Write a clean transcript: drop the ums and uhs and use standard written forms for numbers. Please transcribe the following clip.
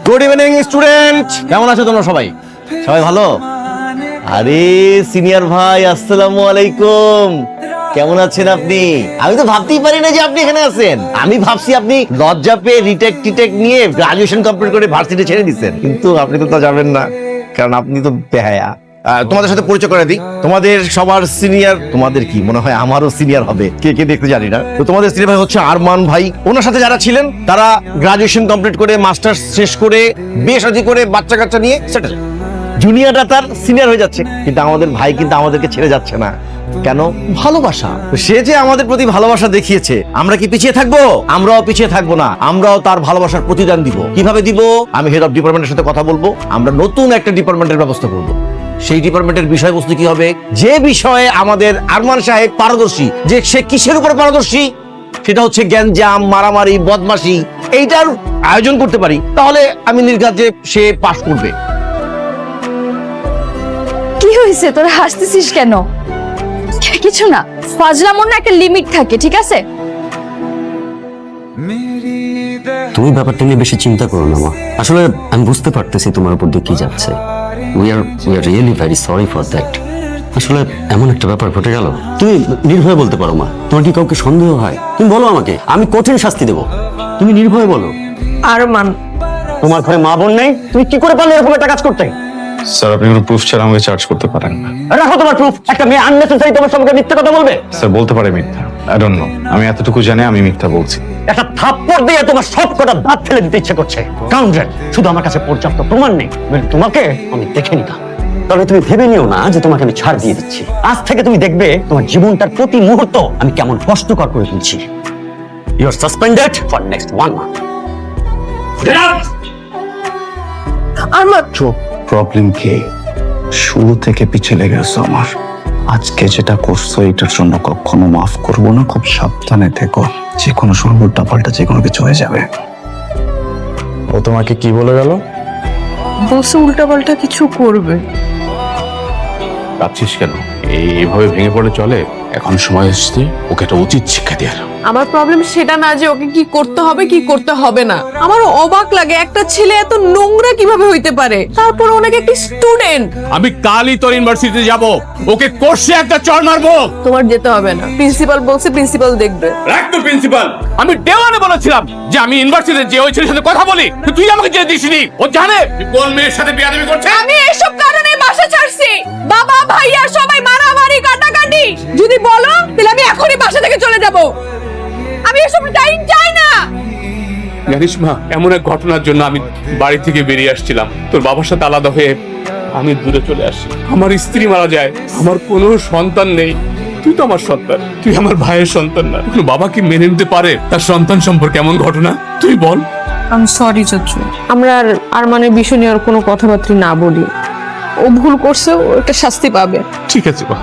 Good evening student, কেমন আছো তোমরা সবাই? সবাই ভালো? আরে সিনিয়র ভাই, আসসালামু আলাইকুম। কেমন আছেন আপনি? আমি তো ভাবতেই পারি না যে আপনি এখানে আছেন। আমি ভাবছি আপনি লজ্জা পেয়ে রিটেক টিটেক নিয়ে গ্রাজুয়েশন কমপ্লিট করে ভার্সিটি ছেড়ে দিচ্ছেন, কিন্তু আপনি তো তা যাবেন না, কারণ আপনি তো বেহায়া। তোমাদের সাথে পরিচয় করে দিই, তোমাদের সবার সিনিয়র, তোমাদের কি মনে হয় আমারও সিনিয়র হবে, কে কে দেখতে জানি না। তো তোমাদের সিনিয়র ভাই হচ্ছে আরমান ভাই। ওনার সাথে যারা ছিলেন তারা গ্রাজুয়েশন কমপ্লিট করে মাস্টার্স শেষ করে বিয়ে শাদী করে বাচ্চা কাচ্চা নিয়ে সেটেল। জুনিয়ররা তার সিনিয়র হয়ে যাচ্ছে, কিন্তু আমাদের ভাই কিন্তু আমাদেরকে ছেড়ে যাচ্ছে না। কেন? ভালোবাসা। সে যে আমাদের প্রতি ভালোবাসা দেখিয়েছে, আমরা কি পিছিয়ে থাকবো? আমরাও পিছিয়ে থাকবো না, আমরাও তার ভালোবাসার প্রতিদান দিব। কিভাবে দিব? আমি হেড অফ ডিপার্টমেন্টের সাথে কথা বলবো, আমরা নতুন একটা ডিপার্টমেন্টের ব্যবস্থা করবো। সেই ডিপার্টমেন্টের বিষয়বস্তু কি হবে? যে বিষয়ে আমাদের আরমান সাহেব পারদর্শী, যে সে কিসের উপর পারদর্শী, সেটা হচ্ছে গ্যাঞ্জাম, মারামারি, বদমাশি। এইটার আয়োজন করতে পারি, তাহলে আমি নির্ঘাত যে সে পাস করবে। কি হয়েছে, তোরা হাসতেছিস কেন? কিছু না, ফাজলামোর না একটা লিমিট থাকে, ঠিক আছে? তুমি ব্যাপারটা নিয়ে বেশি চিন্তা করো না মা। আসলে আমি বুঝতে পারতেছি তোমার উপর দিয়ে কি যাচ্ছে। We are really very sorry for that. আসলে এমন একটা ব্যাপার ঘটে গেল। তুমি নির্ভয়ে বলতে পারো মা, তোমার কি কাউকে সন্দেহ হয়? তুমি বলো আমাকে, আমি কঠিন শাস্তি দেবো। তুমি নির্ভয়ে বলো। আরমান, তোমার ঘরে মা বোন নেই, তুমি কি করে পারলে এরকম একটা কাজ করতে? স্যার, আপনি কোনো প্রুফ ছাড়া আমাকে চার্জ করতে পারেন না। রাখো তোমার প্রুফ। একটা মেয়ে আননেসেসারি তোমার সঙ্গে মিথ্যা কথা বলবে? স্যার, বলতে পারে মিথ্যা। আই ডোন্ট নো, আমি এতটুকু জানি আমি মিথ্যা বলছি। একটা থাপ্পড় দিয়ে তোমার সব কটা দাঁত ফেলে দিতে ইচ্ছে করছে। কাউন্টার, শুধু আমার কাছে পর্যাপ্ত প্রমাণ নেই, তোমাকে আমি দেখে নিতাম। তবে তুমি ভেবে নিও না যে তোমাকে আমি ছাড় দিয়ে দিচ্ছি। আজ থেকে তুমি দেখবে তোমার জীবনটার প্রতি মুহূর্ত আমি কেমন কষ্টকর করে তুলছি। You are suspended for next 1 month. Arman, problem কি? শুরু থেকে পিছে লেগে গেছো আমার। আজকে যেটা করছো এটার জন্য কখনো মাফ করবো না। খুব সাবধানে থেকো, যে কোনো সময় উল্টাপাল্টা যে কোনো কিছু হয়ে যাবে। ও তোমাকে কি বলে গেল? বসে উল্টাপাল্টা কিছু করবে। কাঁদছিস কেন? এইভাবে ভেঙে পড়লে চলে? এখন সময় এসেছে ওকে একটা উচিত শিক্ষা দেওয়ার। আমার প্রবলেম সেটা না যে ওকে কি করতে হবে কি করতে হবে না। আমার অবাক লাগে একটা ছেলে এত নোংরা কিভাবে হইতে পারে, তারপর ওনাকে একটা স্টুডেন্ট। আমি কালই তোর ইউনিভার্সিটিতে যাব, ওকে কোর্সে একটা চড় মারবো। তোমার যেতে হবে না, প্রিন্সিপাল বলছে প্রিন্সিপাল দেখবে। রাখ তো প্রিন্সিপাল। আমি দেওয়ানে বলেছিলাম যে আমি ইউনিভার্সিটিতে যে ওই ছেলের সাথে কথা বলি, তুই আমাকে যেতে দিসনি। ও জানে কোন মেয়ের সাথে বিয়াদবি করছে। আমি এসব কারণে বাসা ছাড়ছি। বাবা ভাইয়া সবাই মারামারি কাটাকাটি। যদি বলো তাহলে আমি এখনই বাসা থেকে চলে যাব। আমি এসব চাই না। জানিস মা, এমন এক ঘটনার জন্য আমি বাড়ি থেকে বেরিয়ে আসছিলাম। তোর বাবার সাথে আলাদা হয়ে আমি দূরে চলে আসি। আমার স্ত্রী মারা যায়, আমার কোনো সন্তান নেই। তুই তো আমার সন্তান, তুই আমার ভাইয়ের সন্তান না। কোনো বাবা কি মেনে নিতে পারে তার সন্তান সম্পর্কে এমন ঘটনা? তুই বল। আমি সরি চাচু, আমরা আর আরমানের বিষয় নিয়ে আর কোনো কথাবার্তা না বলি। ও ভুল করছে, ও একটা শাস্তি পাবে। ঠিক আছে মা।